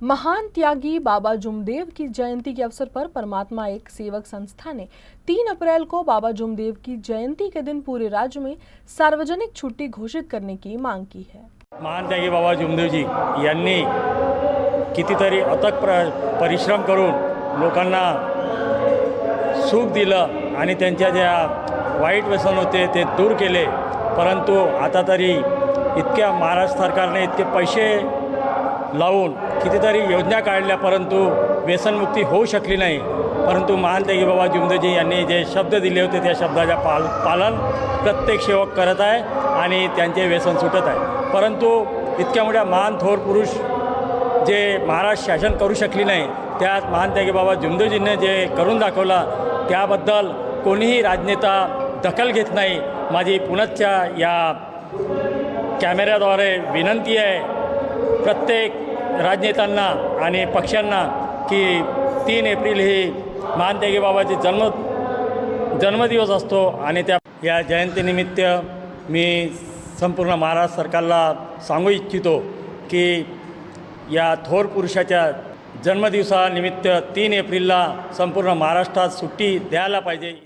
महान त्यागी बाबा जुमदेव की जयंती के अवसर पर परमात्मा एक सेवक संस्था ने 3 अप्रैल को बाबा जुमदेव की जयंती के दिन पूरे राज्य में सार्वजनिक छुट्टी घोषित करने की मांग की है। महान त्यागी बाबा जुमदेवजी यांनी कितीतरी अथक परिश्रम करून लोकांना सुख दिलं आणि त्यांच्या ज्या वाईट व्यसन होते ते दूर केले। परंतु आता तरी इतक्या महाराष्ट्र सरकारने इतके पैसे लावून कितीतरी योजना काढल्या परंतु व्यसनमुक्ती होऊ शकली नाही। परंतु महान त्यागी बाबा जुमदेवजी यांनी जे शब्द दिले होते त्या शब्दाचे पालन प्रत्येक सेवक करत आहे आणि त्यांचे व्यसन सुटत आहे। परंतु इतक्या मोठ्या महान थोर पुरुष जे महाराष्ट्र शासन करू शकली नाही त्यात महान त्यागी बाबा जुमदेवजींनी जे करून दाखवला त्याबद्दल कोणीही राजनेता दखल घेत नाही। माझी पुनश्च या कॅमेऱ्याद्वारे विनंती आहे प्रत्येक राजनेत्यांना आणि पक्षांना की 3 एप्रिल ही महान त्यागी बाबाचे जन्मदिवस असतो आणि त्या या जयंतीनिमित्त मी संपूर्ण महाराष्ट्र सरकारला सांगू इच्छितो की या थोर पुरुषाच्या जन्मदिवसानिमित्त 3 एप्रिलला संपूर्ण महाराष्ट्रात सुट्टी द्यायला पाहिजे।